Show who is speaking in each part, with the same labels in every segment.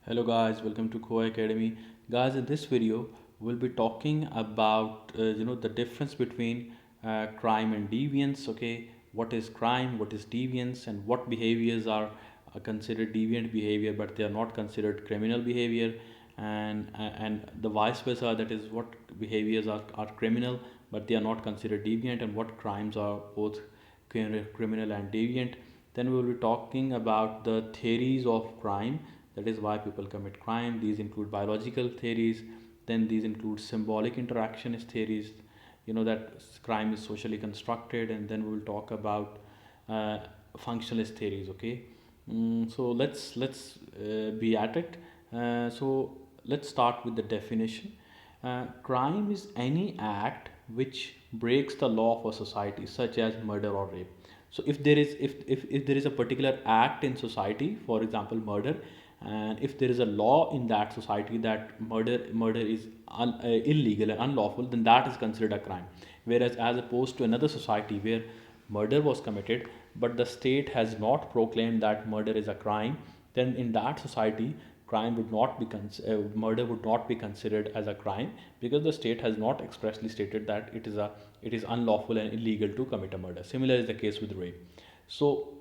Speaker 1: Hello guys, welcome to Koa Academy. Guys, in this video, we'll be talking about the difference between crime and deviance. Okay, what is crime, what is deviance, and what behaviors are considered deviant behavior, but they are not considered criminal behavior, and the vice versa. That is what behaviors are criminal, but they are not considered deviant, and what crimes are both criminal and deviant. Then we will be talking about the theories of crime, that is why people commit crime. These include biological theories, then these include symbolic interactionist theories, that crime is socially constructed, and then we will talk about uh, functionalist theories. Okay. So let's be at it. So let's start with the definition. Crime is any act which breaks the law of a society, such as murder or rape. So if there is a particular act in society, for example murder, and if there is a law in that society that murder is illegal and unlawful, then that is considered a crime. Whereas as opposed to another society where murder was committed but the state has not proclaimed that murder is a crime, then in that society crime would not be murder would not be considered as a crime, because the state has not expressly stated that it is unlawful and illegal to commit a murder. Similar is the case with rape. So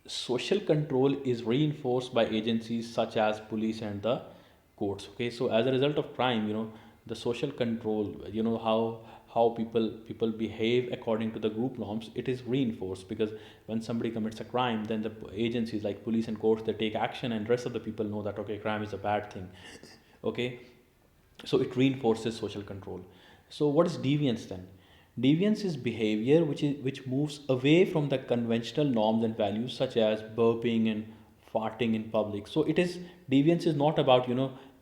Speaker 1: social control is reinforced by agencies such as police and the courts. Okay, so as a result of crime, the social control, how people behave according to the group norms, it is reinforced, because when somebody commits a crime, then the agencies like police and courts, they take action, and rest of the people know that okay, crime is a bad thing. Okay, so it reinforces social control. So what is deviance then? Deviance is behavior which moves away from the conventional norms and values, such as burping and farting in public. So it is deviance is not about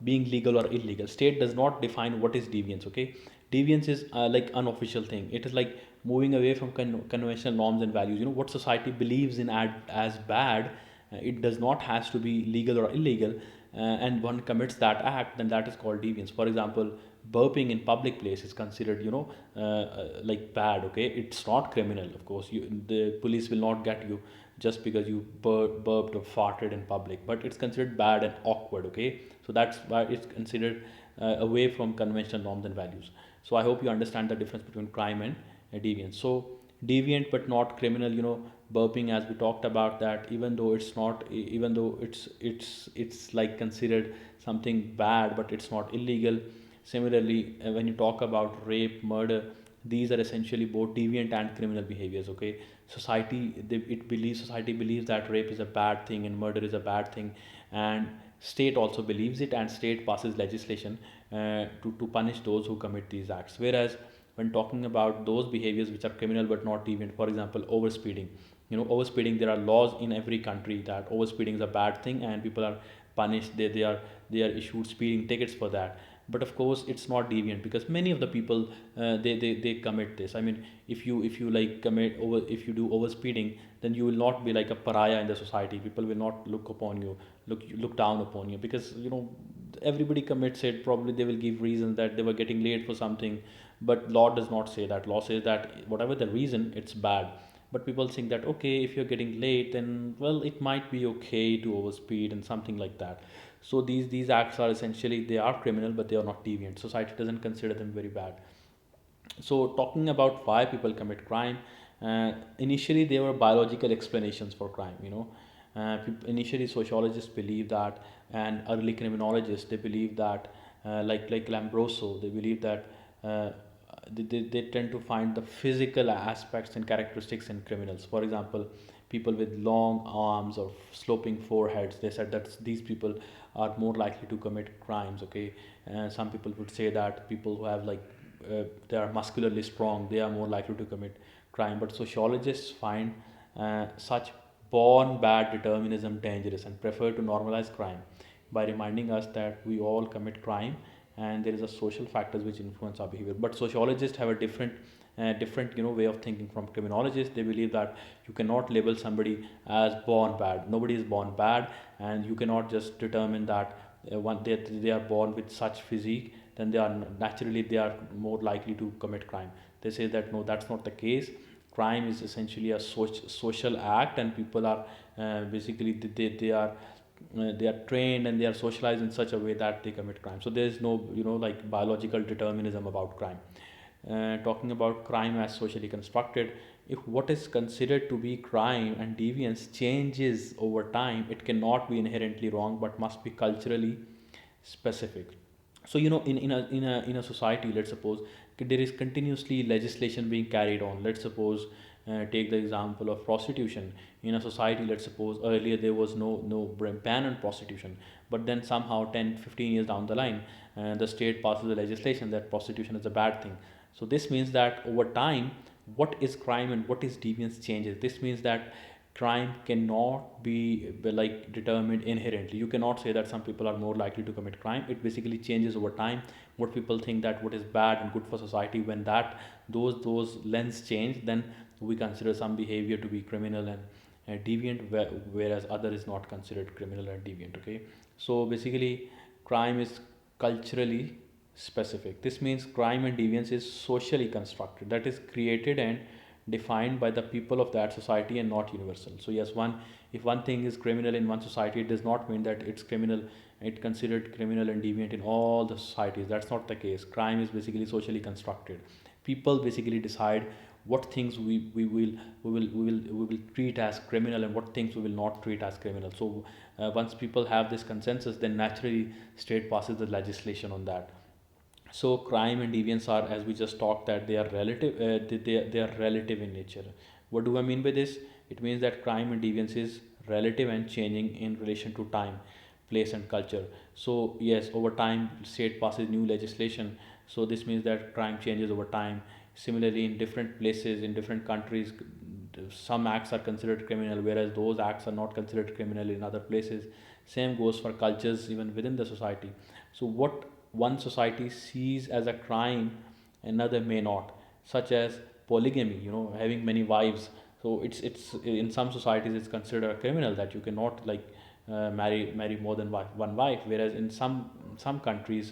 Speaker 1: being legal or illegal. State does not define what is deviance. Okay, deviance is like unofficial thing. It is like moving away from conventional norms and values. What society believes in as bad, it does not has to be legal or illegal, and one commits that act, then that is called deviance. For example, burping in public place is considered like bad. Okay, it's not criminal. Of course, the police will not get you just because you burped or farted in public, but it's considered bad and awkward. Okay, so that's why it's considered away from conventional norms and values. So I hope you understand the difference between crime and deviance. So deviant but not criminal, burping, as we talked about, that even though it's not, even though it's like considered something bad, but it's not illegal. Similarly, when you talk about rape, murder, these are essentially both deviant and criminal behaviors. Okay, society believes that rape is a bad thing and murder is a bad thing, and state also believes it, and state passes legislation to punish those who commit these acts. Whereas when talking about those behaviors which are criminal but not deviant, for example overspeeding, overspeeding, there are laws in every country that overspeeding is a bad thing and people are punished. They are issued speeding tickets for that. But of course it's not deviant, because many of the people they commit this. I mean, if you like commit over if you do overspeeding, then you will not be like a pariah in the society. People will not look upon you, look down upon you, because everybody commits it. Probably they will give reasons that they were getting late for something, but law does not say that. Law says that whatever the reason, it's bad. But people think that okay, if you're getting late, then well, it might be okay to overspeed and something like that. So these acts are essentially, they are criminal but they are not deviant. Society doesn't consider them very bad. So talking about why people commit crime, initially there were biological explanations for crime. Initially sociologists believe that, and early criminologists, they believe that, like Lambroso, they believe that they tend to find the physical aspects and characteristics in criminals. For example, people with long arms or sloping foreheads, they said that these people are more likely to commit crimes. Okay, some people would say that people who have like they are muscularly strong, they are more likely to commit crime. But sociologists find such born bad determinism dangerous and prefer to normalize crime by reminding us that we all commit crime, and there is a social factors which influence our behavior. But sociologists have a different way of thinking from criminologists. They believe that you cannot label somebody as born bad. Nobody is born bad, and you cannot just determine that one they are born with such physique, then they are naturally they are more likely to commit crime. They say that no, that's not the case. Crime is essentially a social act, and people are basically they are they are trained and they are socialized in such a way that they commit crime. So there is no, like biological determinism about crime. Talking about crime as socially constructed, if what is considered to be crime and deviance changes over time, it cannot be inherently wrong but must be culturally specific. So in a society, let's suppose there is continuously legislation being carried on. Let's suppose, take the example of prostitution in a society. Let's suppose earlier there was no ban on prostitution, but then somehow 10 15 years down the line, the state passes a legislation that prostitution is a bad thing. So this means that over time, what is crime and what is deviance changes. This means that crime cannot be like determined inherently. You cannot say that some people are more likely to commit crime. It basically changes over time. What people think that what is bad and good for society, when that those lens change, then we consider some behavior to be criminal and deviant, whereas other is not considered criminal and deviant. Okay, so basically crime is culturally specific. This means crime and deviance is socially constructed, that is created and defined by the people of that society and not universal. So yes, one if one thing is criminal in one society, it does not mean that it's criminal, it considered criminal and deviant in all the societies. That's not the case. Crime is basically socially constructed. People basically decide what things we will treat as criminal and what things we will not treat as criminal. So once people have this consensus, then naturally state passes the legislation on that. So crime and deviance are, as we just talked, that they are relative. They are relative in nature. What do I mean by this? It means that crime and deviance is relative and changing in relation to time, place, and culture. So yes, over time, state passes new legislation. So this means that crime changes over time. Similarly, in different places, in different countries, some acts are considered criminal, whereas those acts are not considered criminal in other places. Same goes for cultures even within the society. So what one society sees as a crime, another may not, such as polygamy, having many wives. So it's in some societies it's considered a criminal, that you cannot like marry more than one wife, whereas in some countries,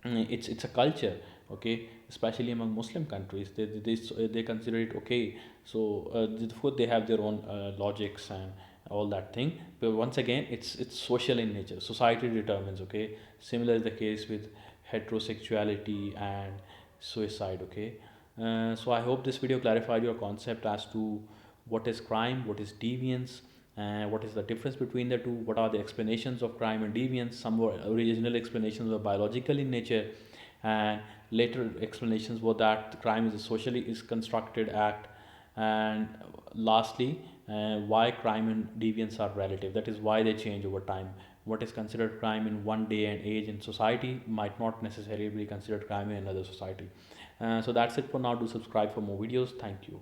Speaker 1: it's a culture. Okay, especially among Muslim countries, they consider it okay. So therefore they have their own logics and all that thing. But once again, it's social in nature, society determines. Okay, similar is the case with heterosexuality and suicide. Okay, so I hope this video clarified your concept as to what is crime, what is deviance, and what is the difference between the two, what are the explanations of crime and deviance. Some were original explanations were biological in nature, and later explanations were that crime is a socially is constructed act. And lastly, why crime and deviance are relative, that is why they change over time. What is considered crime in one day and age in society might not necessarily be considered crime in another society. So that's it for now. Do subscribe for more videos. Thank you.